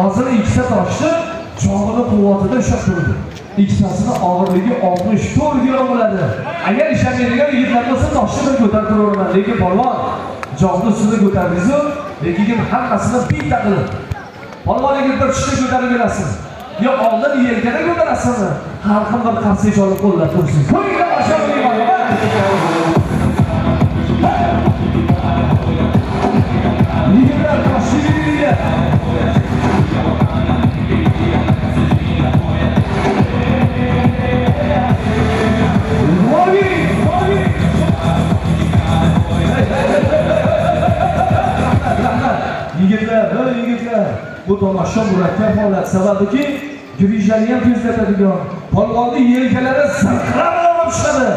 hozir ikkita toshni jog'ini quvvatida ushlab turdi. İkisini ağırlığı 64 kilo bo'ladi. Agar ishlamaydigan yigitlar bo'lsa toshni bir ko'tarib turaman. Lekin polvon jog'ni ustida ko'tardingiz, lekin hammasini bitta qilib. Polvon agar bir tushda ko'tarib berasiz. Yo oldin yelkada ko'tarasizmi? Har kim bir qarsak olib qo'llab tursiz. Qo'yinglar aşağıya mana. Yigitlar toshni yeydi. Yigitlar, bu tomosha murakkab holat sababiki grijani ham tezlatadigan, polvonni yelkalari sirqirab olib tushadi.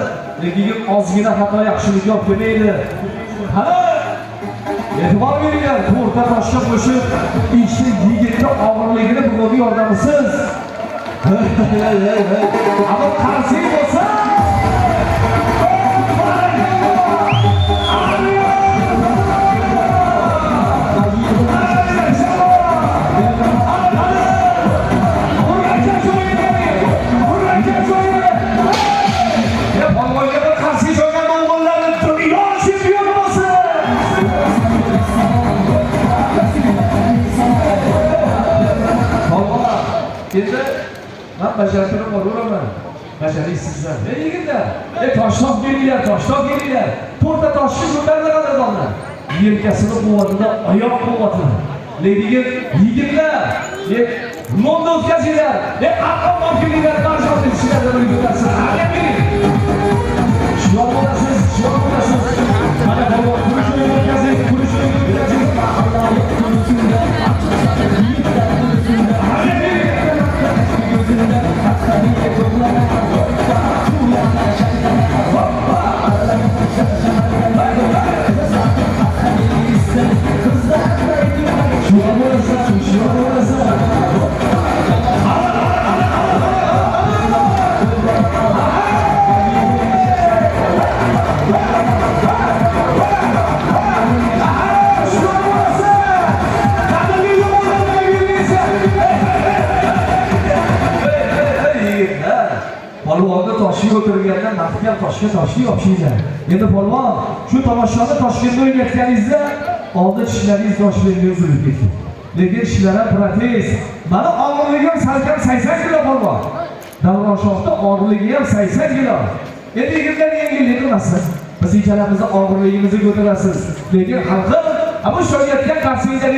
Lekin ozgina xato yaxshilik olib kelmaydi. Ha! E'tibor beringlar, to'rtta toshga qo'shib, ishni yigitga og'irligini birovga yordamisiz. Ammo qarsi bo'lsa ben başarısını korurum ben. Başarısızlar. Yigitlar, toshloq kelinglar, toshloq kelinglar. To'rtta toshni ko'tarib oladilar. Yelkasini quvvatida, oyoq quvvatida. Lekin yigitlar, London o'tkazinglar. Aql olib kelinglar, barchasi ishlarni bir ko'tarsin. Hali keling. Shular bo'lasiz, shular bo'lasiz. Mana polvon kurashni o'tkazing, kurashni o'tkazing. Polvonni toshga o'tirgandan mahkam toshga yopishinglar. Endi polvon, shu tomoshani Toshkentda o'ynayotganingizda oldin tishlaringiz toshlarga uzilib ketdi. Lekin ishlar ham protez. Mana og'irligi salkam 80 kilo polvon. Davron shohda og'irligi ham 80 kilo. Endi yigitlar yengillik qilasiz. Biz ikkalamizni og'irligimizni ko'tarasiz. Lekin xalqim, bu shoyatgan qarsingizga